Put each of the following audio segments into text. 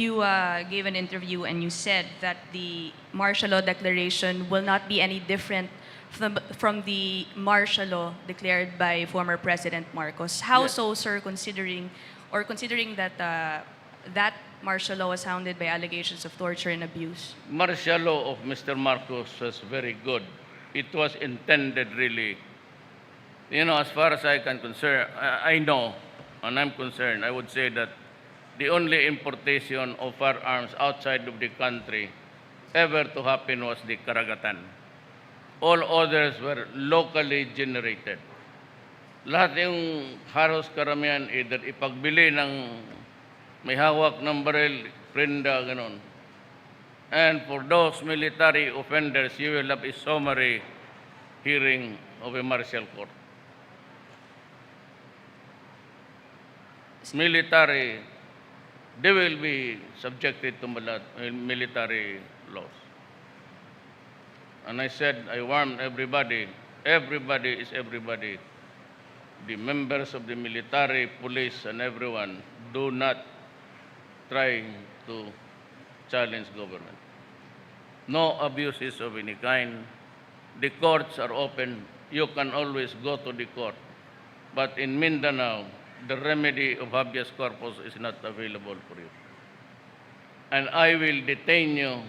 You gave an interview and you said that the martial law declaration will not be any different from the martial law declared by former President Marcos. How Yes. so, sir, considering that that martial law was hounded by allegations of torture and abuse? Martial law of Mr. Marcos was very good. It was intended really, as far as I can concern, I know, and I'm concerned, I would say that the only importation of firearms outside of the country ever to happen was the Karagatan. All others were locally generated. Lahat yung halos karamihan, either ipagbili ng may hawak ng baril, prenda, ganon. And for those military offenders, you will have a summary hearing of a martial court. Military, they will be subjected to military laws. And I said, I warned everybody is everybody. The members of the military, police, and everyone, do not try to challenge government. No abuses of any kind. The courts are open. You can always go to the court. But in Mindanao, the remedy of habeas corpus is not available for you. And I will detain you,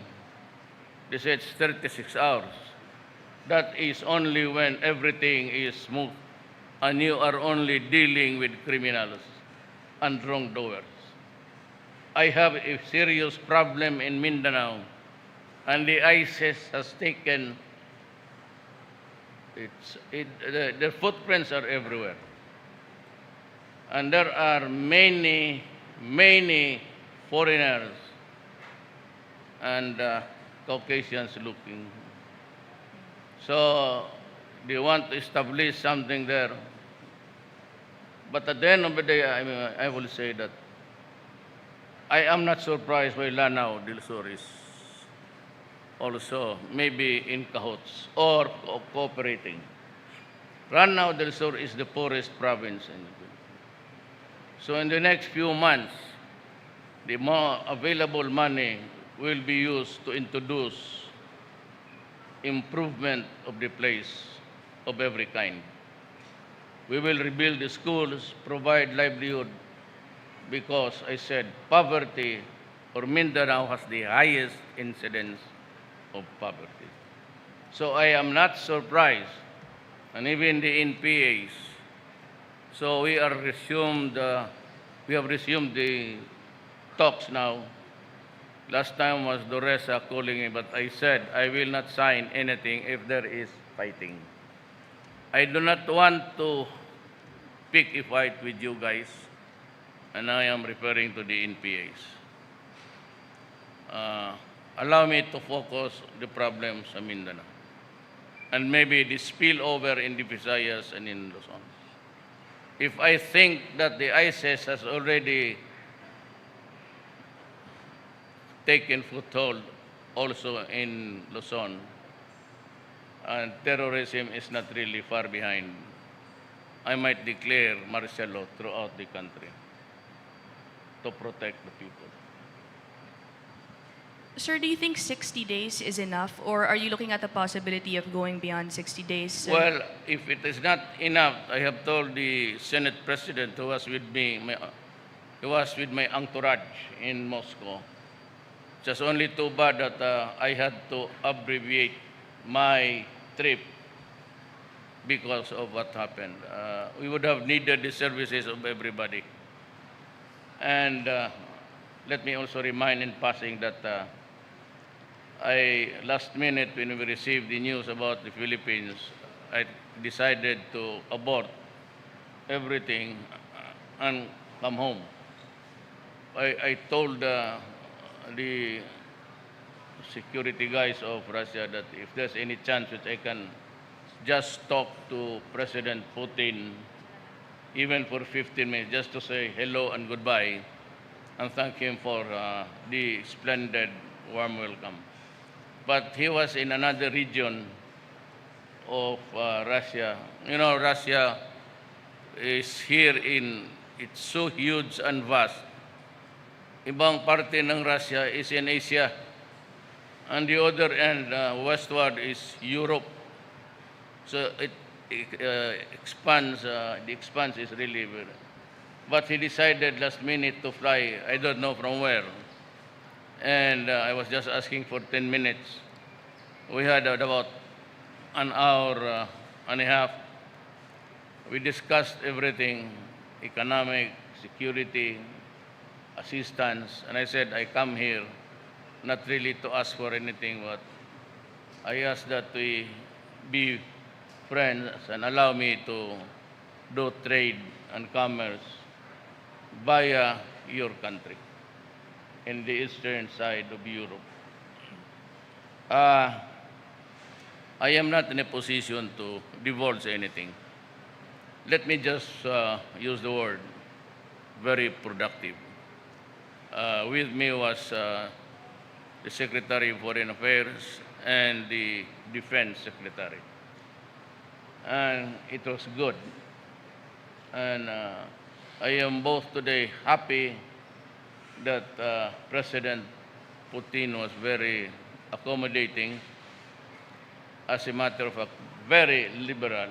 they said it's 36 hours. That is only when everything is smooth and you are only dealing with criminals and wrongdoers. I have a serious problem in Mindanao, and the ISIS has taken, the footprints are everywhere. And there are many foreigners and Caucasians looking. So they want to establish something there. But at the end of the day, I will say that I am not surprised why Lanao del Sur is also maybe in cahoots or cooperating. Lanao del Sur is the poorest province in the Philippines. So in the next few months, the more available money will be used to introduce improvement of the place of every kind. We will rebuild the schools, provide livelihood, because I said poverty, or Mindanao has the highest incidence of poverty. So I am not surprised, and even the NPAs. So we have resumed the talks now. Last time was Doresa calling me, but I said I will not sign anything if there is fighting. I do not want to pick a fight with you guys, and I am referring to the NPAs. Allow me to focus the problems in Mindanao, and maybe the spillover in the Visayas and in Luzon. If I think that the ISIS has already taken foothold also in Luzon, and terrorism is not really far behind, I might declare martial law throughout the country to protect the people. Sir, do you think 60 days is enough, or are you looking at the possibility of going beyond 60 days? Well, if it is not enough, I have told the Senate President who was with me, he was with my entourage in Moscow. Just only too bad that I had to abbreviate my trip because of what happened. We would have needed the services of everybody. And let me also remind in passing that last minute when we received the news about the Philippines, I decided to abort everything and come home. I told the security guys of Russia that if there's any chance which I can just talk to President Putin, even for 15 minutes, just to say hello and goodbye, and thank him for the splendid warm welcome. But he was in another region of Russia. You know, Russia is here it's so huge and vast ibang parte ng Russia is in Asia, and the other end, westward, is Europe. So expands, the expanse is really very. But he decided last minute to fly, I don't know from where. And I was just asking for 10 minutes. We had about an hour and a half. We discussed everything, economic, security, assistance, and I said, I come here not really to ask for anything, but I ask that we be friends and allow me to do trade and commerce via your country in the eastern side of Europe. I am not in a position to divulge anything. Let me just use the word very productive. With me was the Secretary of Foreign Affairs and the Defense Secretary. And it was good. And I am both today happy that President Putin was very accommodating, as a matter of fact, very liberal.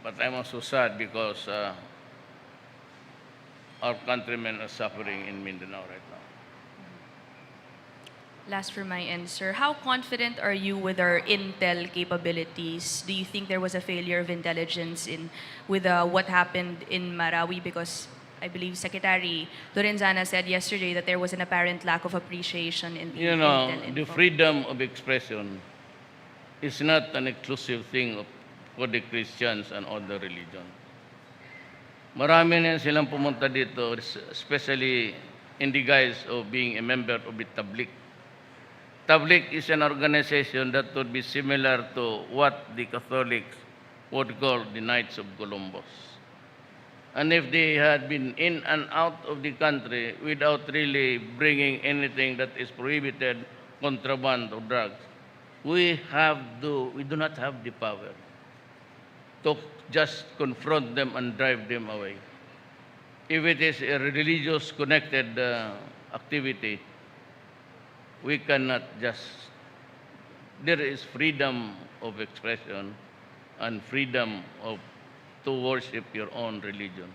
But I'm also sad because our countrymen are suffering in Mindanao right now. Last from my end, sir. How confident are you with our intel capabilities? Do you think there was a failure of intelligence with what happened in Marawi? Because I believe Secretary Lorenzana said yesterday that there was an apparent lack of appreciation in the You know, intel the info. freedom of expression is not an exclusive thing for the Christians and other religions. Marami na silang pumunta dito, especially in the guise of being a member of the Tabligh. Tabligh is an organization that would be similar to what the Catholics would call the Knights of Columbus. And if they had been in and out of the country without really bringing anything that is prohibited, contraband or drugs, we do not have the power to just confront them and drive them away. If it is a religious connected activity, we cannot just, there is freedom of expression and freedom to worship your own religion.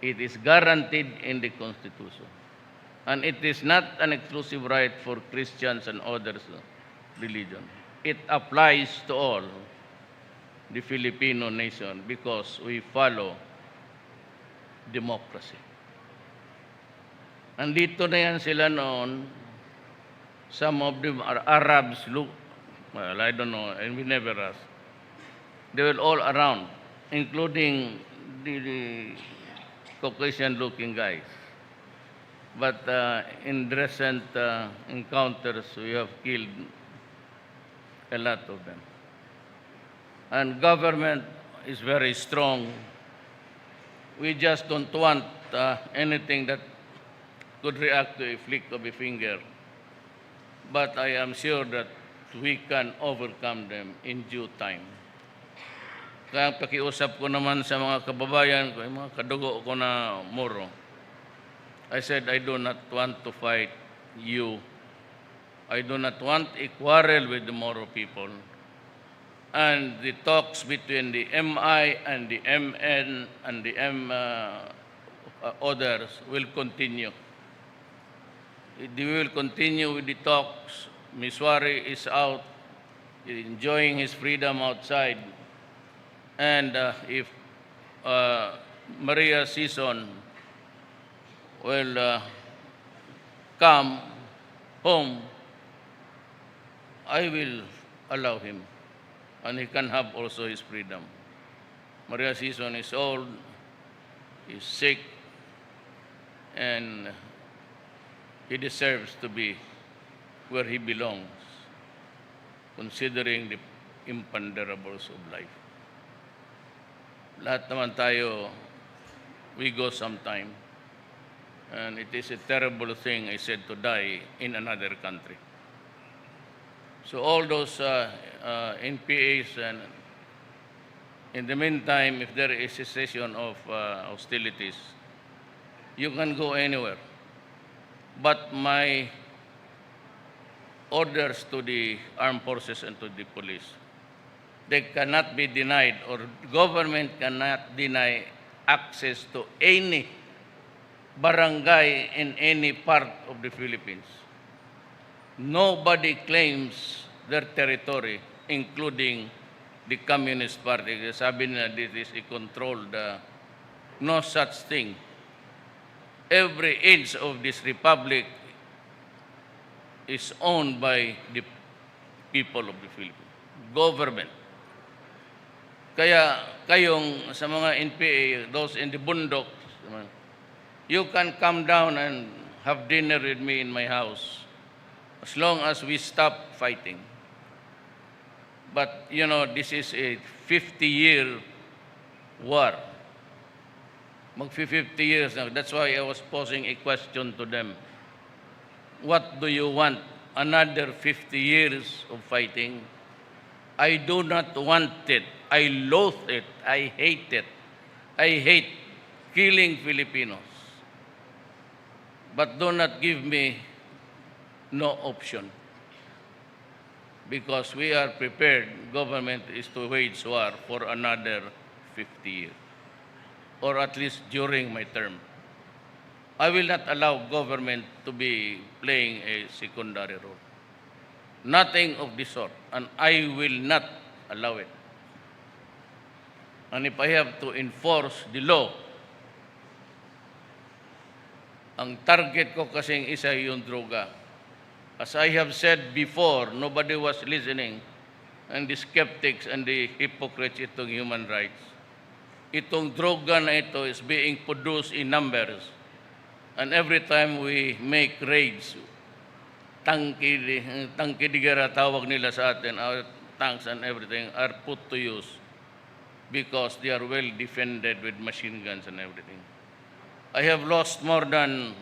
It is guaranteed in the Constitution. And it is not an exclusive right for Christians and others religion. It applies to all the Filipino nation because we follow democracy. Andito na yan sila noon. Some of them are Arabs, well, I don't know, and we never asked. They were all around, including the Caucasian-looking guys. But in recent encounters, we have killed a lot of them. And government is very strong. We just don't want anything that could react to a flick of a finger. But I am sure that we can overcome them in due time. Kaya pakiusap ko naman sa mga kababayan ko, yung mga kadugo ko na Moro. I said, I do not want to fight you. I do not want a quarrel with the Moro people. And the talks between the MI and the MN and the others will continue. We will continue with the talks. Miswari is out, enjoying his freedom outside. And if Maria Season will come home, I will allow him. And he can have also his freedom. Maria Season is old, is sick, and he deserves to be where he belongs, considering the imponderables of life. Lahat naman tayo, we go sometime. And it is a terrible thing, I said, to die in another country. So all those NPAs, and in the meantime, if there is a cessation of hostilities, You can go anywhere. But my orders to the armed forces and to the police, they cannot be denied, or government cannot deny access to any barangay in any part of the Philippines. Nobody claims their territory, including the Communist Party. Sabi nila, this is a controlled, no such thing. Every inch of this republic is owned by the people of the Philippines, government. Kaya kayong sa mga NPA, those in the bundok, you can come down and have dinner with me in my house as long as we stop fighting. But, you know, this is a 50-year war. Mag-50 years now. That's why I was posing a question to them. What do you want? Another 50 years of fighting? I do not want it. I loathe it. I hate it. I hate killing Filipinos. But do not give me no option. Because we are prepared, government is to wage war for another 50 years. Or at least during my term. I will not allow government to be playing a secondary role. Nothing of the sort, and I will not allow it. And if I have to enforce the law, ang target ko kasing isa yung droga. As I have said before, nobody was listening, and the skeptics and the hypocrites itong human rights. Itong droga na ito is being produced in numbers. And every time we make raids, tangkidigera tawag nila sa atin, our tanks and everything are put to use because they are well defended with machine guns and everything. I have lost more than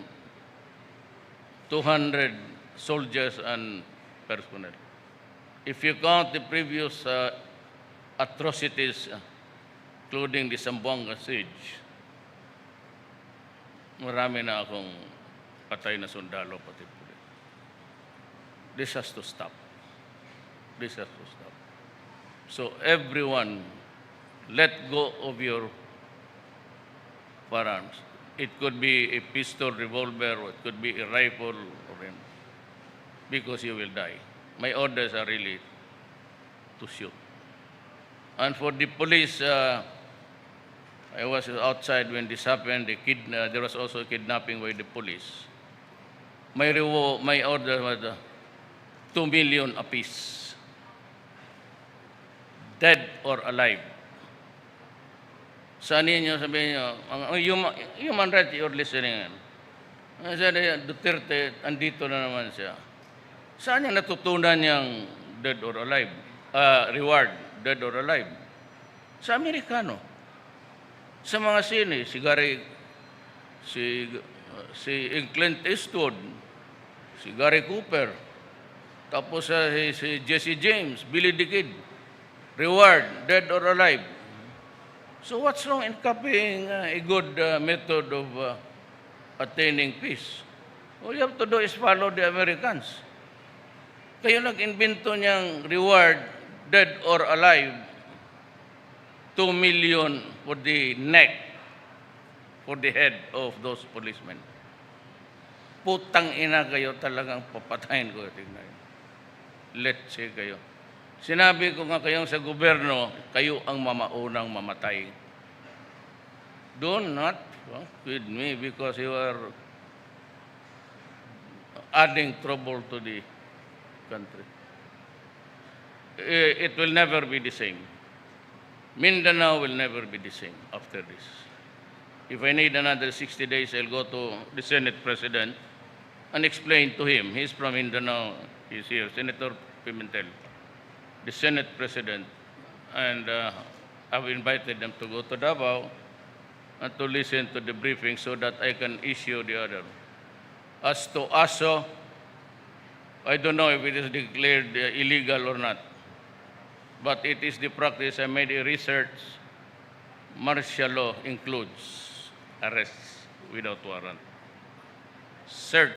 200 soldiers and personnel. If you count the previous atrocities, including the Zamboanga siege, marami na akong patay na sundalo, pati pulis. This has to stop. This has to stop. So everyone, let go of your firearms. It could be a pistol, revolver, or it could be a rifle, because you will die. My orders are really to shoot. And for the police, I was outside when this happened. There was also kidnapping by the police. My order was 2 million apiece, dead or alive. Saan ninyo sabihin nyo, human rights you're listening. Sabi Duterte, andito na naman siya. Saan niya natutunan niyang dead or alive? Reward, dead or alive? Sa Amerikano. Sa mga sine, si Clint Eastwood, si Gary Cooper, tapos si Jesse James, Billy the Kid, reward, dead or alive. So what's wrong in copying a good method of attaining peace? All you have to do is follow the Americans. Kayo nag-invento niyang reward, dead or alive, 2 million for the neck, for the head of those policemen. Putang ina kayo, talagang papatayin ko. Tingnan. Let's say kayo. Sinabi ko nga kayong sa gobyerno, kayo ang mamaunang mamatay. Do not with me because you are adding trouble to the country. It will never be the same. Mindanao will never be the same after this. If I need another 60 days, I'll go to the Senate President and explain to him. He's from Mindanao. He's here, Senator Pimentel, the Senate President. And I've invited them to go to Davao and to listen to the briefing so that I can issue the order. As to ASO, I don't know if it is declared illegal or not. But it is the practice. I made a research. Martial law includes arrests. without warrant. Search